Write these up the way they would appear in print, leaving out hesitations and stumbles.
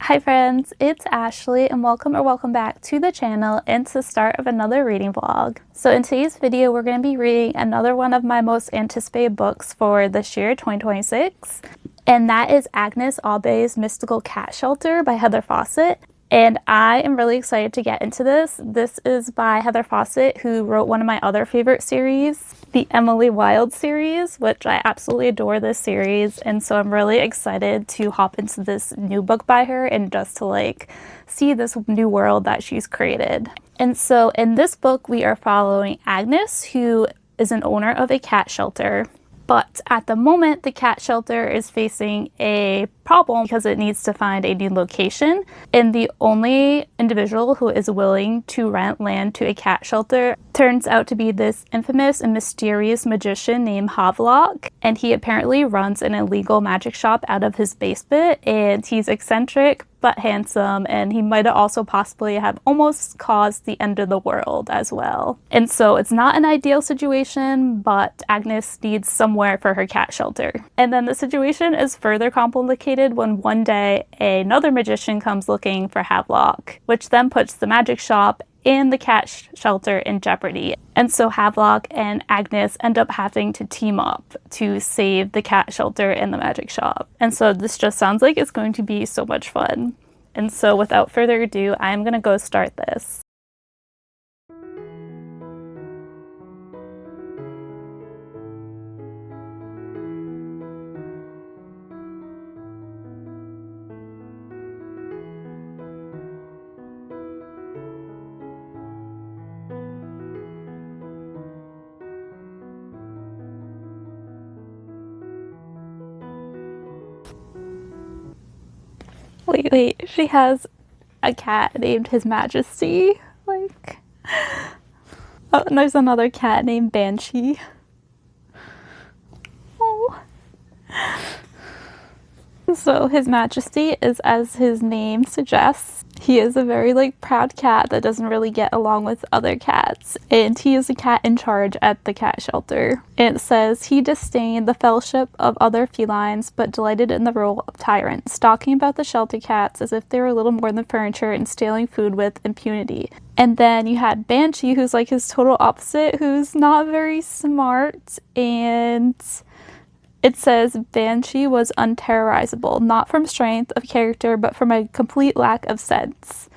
Hi friends, it's Ashley and welcome back to the channel and to the start of another reading vlog. So in today's video we're going to be reading another one of my most anticipated books for this year, 2026. And that is Agnes Aubert's Mystical Cat Shelter by Heather Fawcett. And I am really excited to get into this. This is by Heather Fawcett, who wrote one of my other favorite series, the Emily Wilde series, which I absolutely adore this series. And so I'm really excited to hop into this new book by her and just to see this new world that she's created. And so in this book, we are following Agnes, who is an owner of a cat shelter. But at the moment, the cat shelter is facing a problem because it needs to find a new location. And the only individual who is willing to rent land to a cat shelter turns out to be this infamous and mysterious magician named Havelock. And he apparently runs an illegal magic shop out of his basement. And he's eccentric but handsome, and he might also possibly have almost caused the end of the world as well. And so it's not an ideal situation, but Agnes needs somewhere for her cat shelter. And then the situation is further complicated when one day another magician comes looking for Havelock, which then puts the magic shop and the cat shelter in jeopardy. And so Havelock and Agnes end up having to team up to save the cat shelter and the magic shop. And so this just sounds like it's going to be so much fun. And so without further ado, I'm gonna go start this. Wait, she has a cat named His Majesty. Oh, and there's another cat named Banshee. Oh. So His Majesty is, as his name suggests, he is a very proud cat that doesn't really get along with other cats, and he is a cat in charge at the cat shelter. It says he disdained the fellowship of other felines but delighted in the role of tyrant, stalking about the shelter cats as if they were little more than furniture and stealing food with impunity. And then you had Banshee, who's his total opposite, who's not very smart, and it says Banshee was unterrorizable, not from strength of character, but from a complete lack of sense.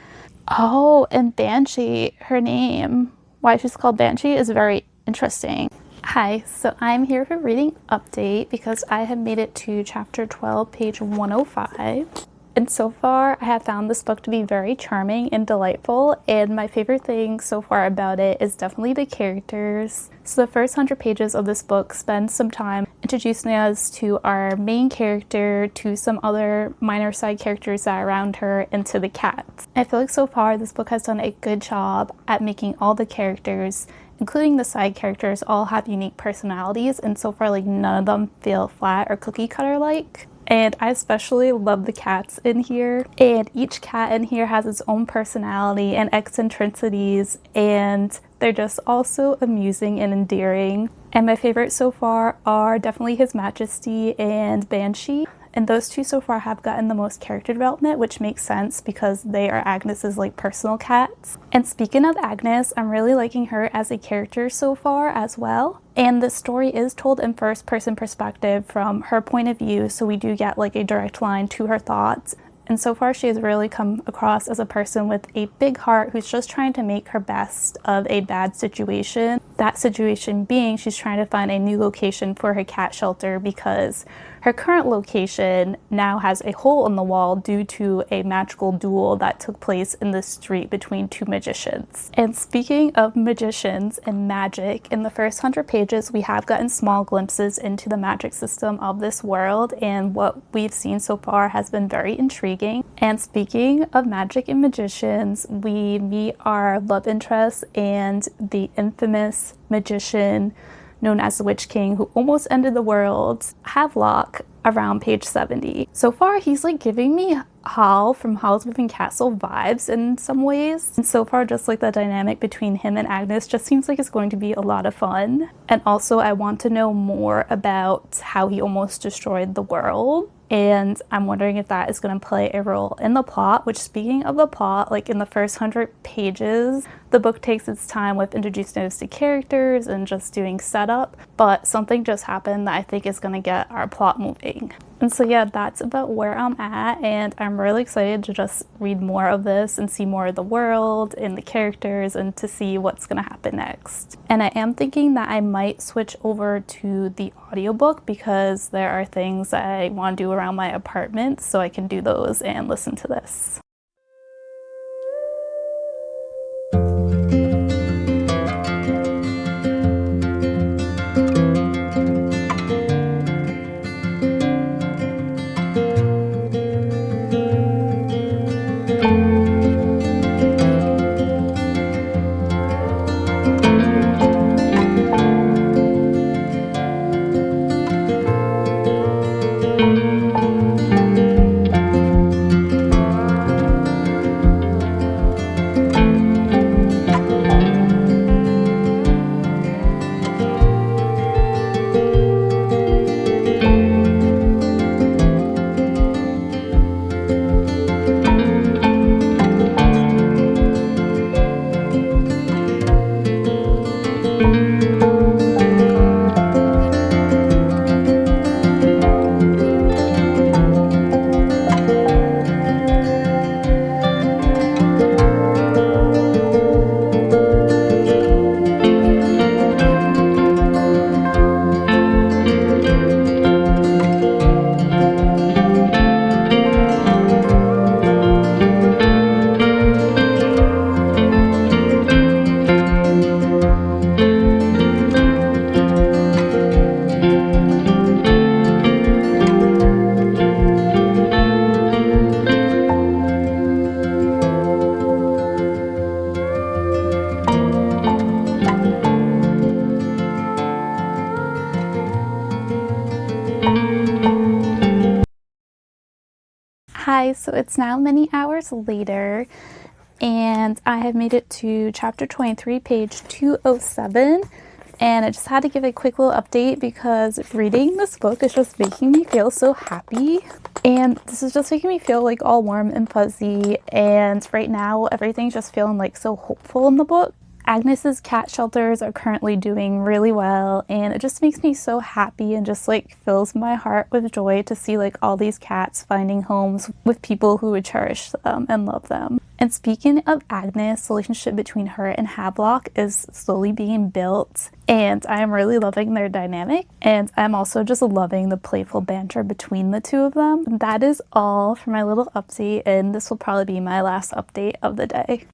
Oh, and Banshee, her name, why she's called Banshee, is very interesting. Hi, so I'm here for reading update because I have made it to chapter 12, page 105. And so far, I have found this book to be very charming and delightful, and my favorite thing so far about it is definitely the characters. So the first 100 pages of this book spend some time introducing us to our main character, to some other minor side characters that are around her, and to the cats. I feel like so far this book has done a good job at making all the characters, including the side characters, all have unique personalities, and so far none of them feel flat or cookie cutter like. And I especially love the cats in here. And each cat in here has its own personality and eccentricities, and they're just also amusing and endearing. And my favorites so far are definitely His Majesty and Banshee. And those two so far have gotten the most character development, which makes sense because they are Agnes's personal cats. And speaking of Agnes, I'm really liking her as a character so far as well. And the story is told in first person perspective from her point of view, so we do get a direct line to her thoughts. And so far she has really come across as a person with a big heart who's just trying to make her best of a bad situation. That situation being she's trying to find a new location for her cat shelter because her current location now has a hole in the wall due to a magical duel that took place in the street between two magicians. And speaking of magicians and magic, in the first 100 pages we have gotten small glimpses into the magic system of this world, and what we've seen so far has been very intriguing. And speaking of magic and magicians, we meet our love interest and the infamous magician known as the Witch King, who almost ended the world, Havelock, around page 70. So far, he's giving me Hal from Howl's Moving Castle vibes in some ways. And so far, just the dynamic between him and Agnes just seems like it's going to be a lot of fun. And also, I want to know more about how he almost destroyed the world. And I'm wondering if that is going to play a role in the plot, which, speaking of the plot, like in the first 100 pages, the book takes its time with introducing us to characters and just doing setup, but something just happened that I think is going to get our plot moving. And so yeah, that's about where I'm at, and I'm really excited to just read more of this and see more of the world and the characters and to see what's going to happen next. And I am thinking that I might switch over to the audiobook because there are things that I want to do around my apartment, so I can do those and listen to this. Hi, so it's now many hours later, and I have made it to chapter 23, page 207, and I just had to give a quick little update because reading this book is just making me feel so happy, and this is just making me feel like all warm and fuzzy, and right now everything's just feeling like so hopeful in the book. Agnes's cat shelters are currently doing really well, and it just makes me so happy and just like fills my heart with joy to see like all these cats finding homes with people who would cherish them and love them. And speaking of Agnes, the relationship between her and Havelock is slowly being built, and I am really loving their dynamic, and I'm also just loving the playful banter between the two of them. That is all for my little update, and this will probably be my last update of the day.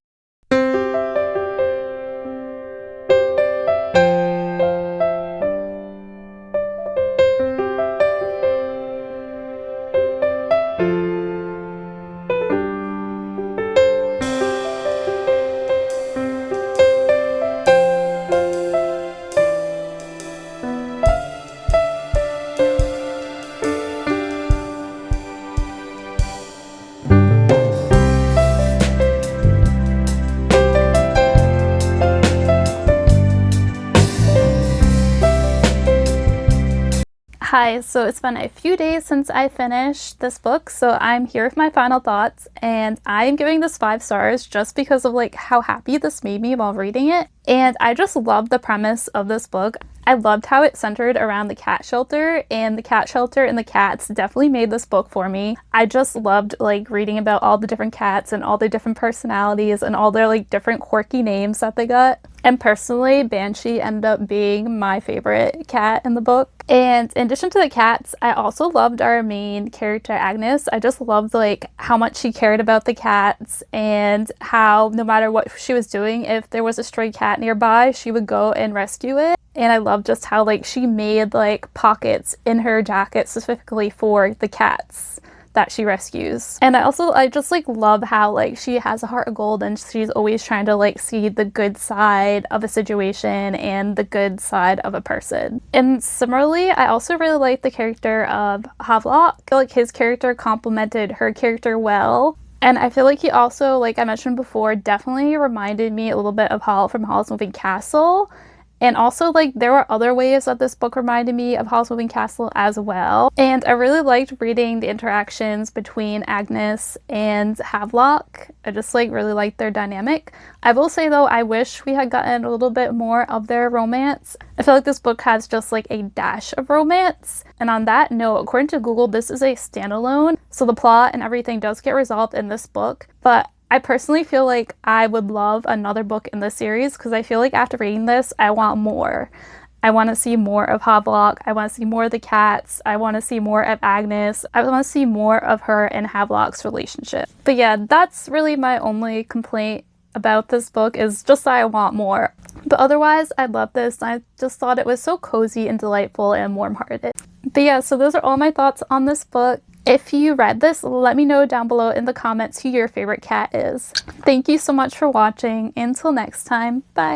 Hi, so it's been a few days since I finished this book, so I'm here with my final thoughts, and I'm giving this 5 stars just because of like how happy this made me while reading it. And I just loved the premise of this book. I loved how it centered around the cat shelter, and the cat shelter and the cats definitely made this book for me. I just loved like reading about all the different cats and all their different personalities and all their like different quirky names that they got. And personally, Banshee ended up being my favorite cat in the book. And in addition to the cats, I also loved our main character, Agnes. I just loved like how much she cared about the cats and how no matter what she was doing, if there was a stray cat nearby, she would go and rescue it. And I love just how like she made like pockets in her jacket specifically for the cats that she rescues. And I just like love how like she has a heart of gold and she's always trying to like see the good side of a situation and the good side of a person. And similarly, I also really like the character of Havelock. I feel like his character complemented her character well. And I feel like he also, like I mentioned before, definitely reminded me a little bit of Hall from Hall's Moving Castle. And also, like, there were other ways that this book reminded me of Howl's Moving Castle as well. And I really liked reading the interactions between Agnes and Havelock. I just, like, really liked their dynamic. I will say, though, I wish we had gotten a little bit more of their romance. I feel like this book has just, like, a dash of romance. And on that note, according to Google, this is a standalone. So the plot and everything does get resolved in this book. But I personally feel like I would love another book in this series because I feel like after reading this, I want more. I want to see more of Havelock. I want to see more of the cats. I want to see more of Agnes. I want to see more of her and Havelock's relationship. But yeah, that's really my only complaint about this book, is just that I want more. But otherwise, I love this. I just thought it was so cozy and delightful and warm-hearted. But yeah, so those are all my thoughts on this book. If you read this, let me know down below in the comments who your favorite cat is. Thank you so much for watching. Until next time, bye!